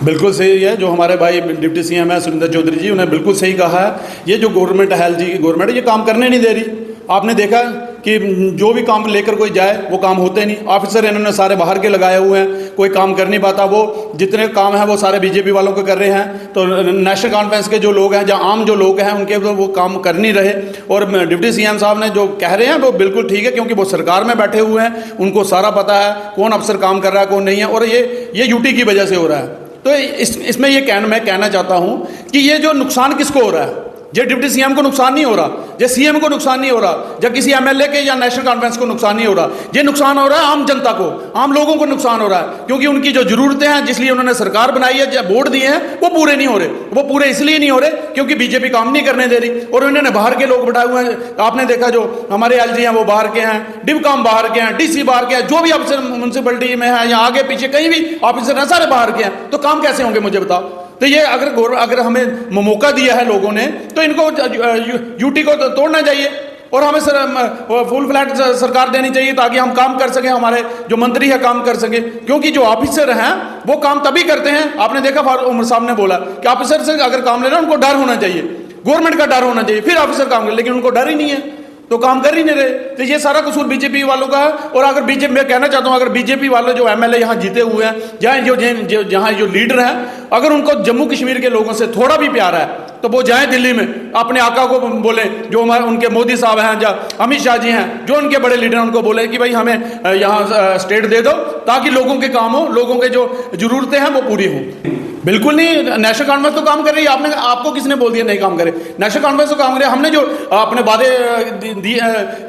बिल्कुल सही है जो हमारे भाई डिप्टी सीएम है सुरेंद्र चौधरी जी, उन्होंने बिल्कुल सही कहा है। ये जो गवर्नमेंट है, एलजी की गवर्नमेंट, ये काम करने नहीं दे रही। आपने देखा कि जो भी काम लेकर कोई जाए वो काम होते नहीं। ऑफिसर इन्होंने सारे बाहर के लगाए हुए हैं, कोई काम कर नहीं पाता। वो जितने काम हैं वो सारे बीजेपी वालों को कर रहे हैं। तो नेशनल कॉन्फ्रेंस के जो लोग हैं, जहाँ आम जो लोग हैं, उनके तो वो काम कर नहीं रहे। और डिप्टी सीएम साहब ने जो कह रहे हैं वो बिल्कुल ठीक है, क्योंकि वो सरकार में बैठे हुए हैं, उनको सारा पता है कौन अफसर काम कर रहा है कौन नहीं है। और ये यूटी की वजह से हो रहा है। तो इसमें मैं कहना चाहता हूं कि ये जो नुकसान किसको हो रहा है, ये डिप्टी सीएम को नुकसान नहीं हो रहा, ये सीएम को नुकसान नहीं हो रहा, या किसी एमएलए के या नेशनल कॉन्फ्रेंस को नुकसान नहीं हो रहा। ये नुकसान हो रहा है आम जनता को, आम लोगों को नुकसान हो रहा है, क्योंकि उनकी जो जरूरतें हैं, जिसलिए उन्होंने सरकार बनाई है, जो वोट दिए हैं, वो पूरे नहीं हो रहे। वो पूरे इसलिए नहीं हो रहे क्योंकि बीजेपी काम नहीं करने दे रही, और उन्होंने बाहर के लोग बैठाए हुए हैं। आपने देखा जो हमारे एलजी हैं वो बाहर के हैं, डिवकाम बाहर के हैं, डीसी बाहर के हैं, जो भी ऑफिसर म्यूनसिपलिटी में है या आगे पीछे कहीं भी ऑफिसर हैं, सारे बाहर के हैं। तो काम कैसे होंगे मुझे बताओ। तो ये अगर हमें मौका दिया है लोगों ने, तो इनको यूटी को तोड़ना चाहिए और हमें फुल फ्लैट सरकार देनी चाहिए, ताकि हम काम कर सकें, हमारे जो मंत्री है काम कर सके। क्योंकि जो ऑफिसर हैं वो काम तभी करते हैं। आपने देखा फारूक उमर साहब ने बोला कि ऑफिसर से अगर काम लेना उनको डर होना चाहिए, गवर्नमेंट का डर होना चाहिए, फिर ऑफिसर काम करे। लेकिन उनको डर ही नहीं है तो काम कर ही नहीं रहे। तो ये सारा कसूर बीजेपी वालों का है। और अगर बीजेपी, मैं कहना चाहता हूं, अगर बीजेपी वाले जो एमएलए यहाँ जीते हुए हैं, जहाँ जो लीडर हैं, अगर उनको जम्मू कश्मीर के लोगों से थोड़ा भी प्यार है तो वो जाएं दिल्ली में, अपने आका को बोले, जो हमारे उनके मोदी साहब हैं, या अमित शाह जी हैं, जो उनके बड़े लीडर हैं, उनको बोले कि भाई हमें यहाँ स्टेट दे दो, ताकि लोगों के काम हो, लोगों के जो जरूरतें हैं वो पूरी हों। बिल्कुल नहीं, नेशनल कॉन्फ्रेंस तो काम कर रही है। आपको किसने बोल दिया नहीं काम करे? नेशनल कॉन्फ्रेंस तो काम करे। हमने जो अपने वादे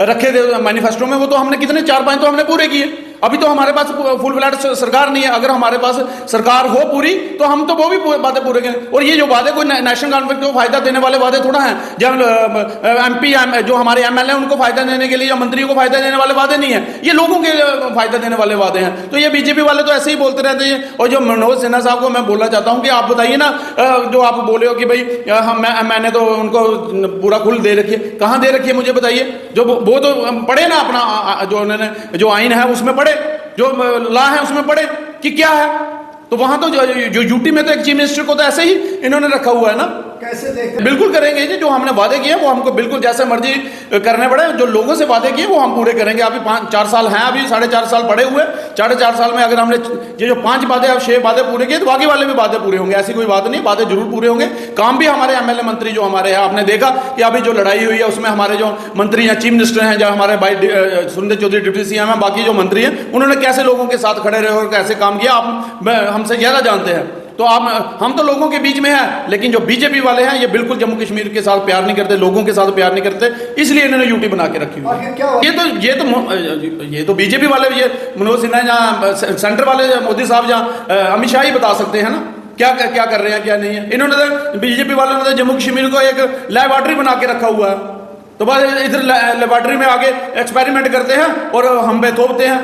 रखे थे मैनिफेस्टो में, वो तो हमने कितने 4-5 तो हमने पूरे किए। अभी तो हमारे पास फुल फ्लैट सरकार नहीं है। अगर हमारे पास सरकार हो पूरी तो हम तो वो भी वादे पूरे करें। और ये जो वादे कोई नेशनल कॉन्फ्रेंस को फायदा देने वाले वादे थोड़ा हैं। जब एमपी जो हमारे एमएलए उनको फायदा देने के लिए या मंत्रियों को फायदा देने वाले वादे नहीं है, ये लोगों के फायदा देने वाले वादे हैं। तो ये बीजेपी वाले तो ऐसे ही बोलते रहते हैं। और जो मनोज सिन्हा साहब को मैं बोलना चाहता हूं कि आप बताइए ना, जो आप बोले हो कि भाई मैंने तो उनको पूरा खुल दे रखी है, कहां दे रखी है मुझे बताइए। जो वो तो पढ़े ना, अपना जो उन्होंने जो आइन है उसमें पढ़े, जो लॉ है उसमें पढ़े कि क्या है। तो वहां तो जो यूटी में तो एक चीफ मिनिस्टर को तो ऐसे ही इन्होंने रखा हुआ है ना। कैसे देखते? बिल्कुल करेंगे जी, जो हमने वादे किए वो हमको बिल्कुल जैसे मर्जी करने पड़े। जो लोगों से वादे किए वो हम पूरे करेंगे। अभी 4 साल हैं, अभी 4.5 साल पड़े हुए। 4.5 साल में अगर हमने ये जो 5 वादे अब 6 वादे पूरे किए, तो बाकी वाले भी वादे पूरे होंगे। ऐसी कोई बात नहीं, वादे जरूर पूरे होंगे। काम भी हमारे एमएलए मंत्री जो हमारे हैं, आपने देखा कि अभी जो लड़ाई हुई है उसमें हमारे जो मंत्री हैं, चीफ मिनिस्टर हैं, जो हमारे भाई सुरेंद्र चौधरी डिप्टी सीएम हैं, बाकी जो मंत्री हैं, उन्होंने कैसे लोगों के साथ खड़े रहे और कैसे काम किया, आप हमसे ज्यादा जानते हैं। तो हम तो लोगों के बीच में हैं, लेकिन जो बीजेपी वाले हैं ये बिल्कुल जम्मू कश्मीर के साथ प्यार नहीं करते, लोगों के साथ प्यार नहीं करते, इसलिए इन्होंने यूटी बना के रखी हुई। ये तो बीजेपी वाले, ये मनोज सिन्हा जहाँ सेंटर वाले मोदी साहब जहाँ अमित शाह ही बता सकते हैं ना क्या कर रहे हैं क्या नहीं है। इन्होंने तो बीजेपी वालों ने तो जम्मू कश्मीर को एक लैबोरेटरी बना के रखा हुआ है। तो बस इधर लैबोरेटरी में आगे एक्सपेरिमेंट करते हैं और हम पे थोपते हैं।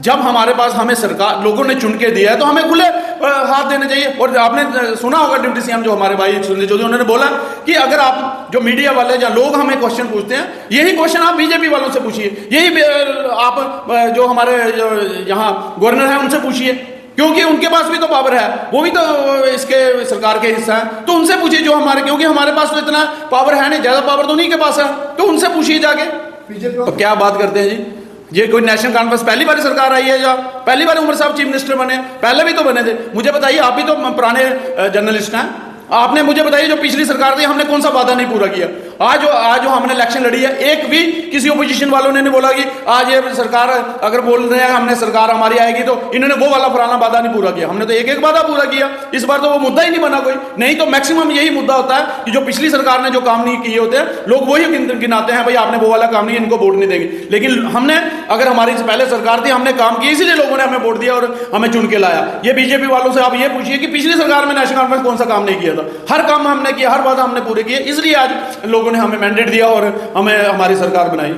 जब हमारे पास हमें सरकार लोगों ने चुन के दिया है तो हमें खुले हाथ देने चाहिए। और आपने सुना होगा डिप्टी सीएम जो हमारे भाई सुरेंद्र चौधरी, उन्होंने बोला कि अगर आप जो मीडिया वाले या लोग हमें क्वेश्चन पूछते हैं, यही क्वेश्चन आप बीजेपी वालों से पूछिए, यही आप जो हमारे यहाँ गवर्नर हैं उनसे पूछिए, क्योंकि उनके पास भी तो पावर है, वो भी तो इसके सरकार के हिस्सा है। तो उनसे पूछिए जो हमारे, क्योंकि हमारे पास तो इतना पावर है नहीं, ज्यादा पावर तो उन्हीं के पास है, तो उनसे पूछिए जाके। तो क्या बात करते हैं जी, ये कोई नेशनल कॉन्फ्रेंस पहली बार सरकार आई है या पहली बार उमर साहब चीफ मिनिस्टर बने? पहले भी तो बने थे। मुझे बताइए, आप भी तो पुराने जर्नलिस्ट हैं, आपने मुझे बताइए जो पिछली सरकार थी हमने कौन सा वादा नहीं पूरा किया। आज जो हमने इलेक्शन लड़ी है, एक भी किसी ओपोजिशन वालों ने नहीं बोला कि आज ये सरकार अगर बोल रहे हैं हमने सरकार हमारी आएगी तो इन्होंने वो वाला पुराना वादा नहीं पूरा किया। हमने तो एक वादा पूरा किया। इस बार तो वो मुद्दा ही नहीं बना कोई। नहीं तो मैक्सिमम यही मुद्दा होता है कि जो पिछली सरकार ने जो काम नहीं किए होते हैं, लोग वही गिनाते हैं, भाई आपने वो वाला काम नहीं, इनको वोट नहीं देंगे। लेकिन हमने, अगर हमारी पहले सरकार थी, हमने काम किया, इसीलिए लोगों ने हमें वोट दिया और हमें चुन के लाया। ये बीजेपी वालों से आप ये पूछिए कि पिछली सरकार में नेशनल कॉन्फ्रेंस कौन सा काम नहीं किया था? हर काम हमने किया, हर वादा हमने पूरे किए, इसलिए आज लोगों ने हमें मैंडेट दिया और हमें हमारी सरकार बनाई।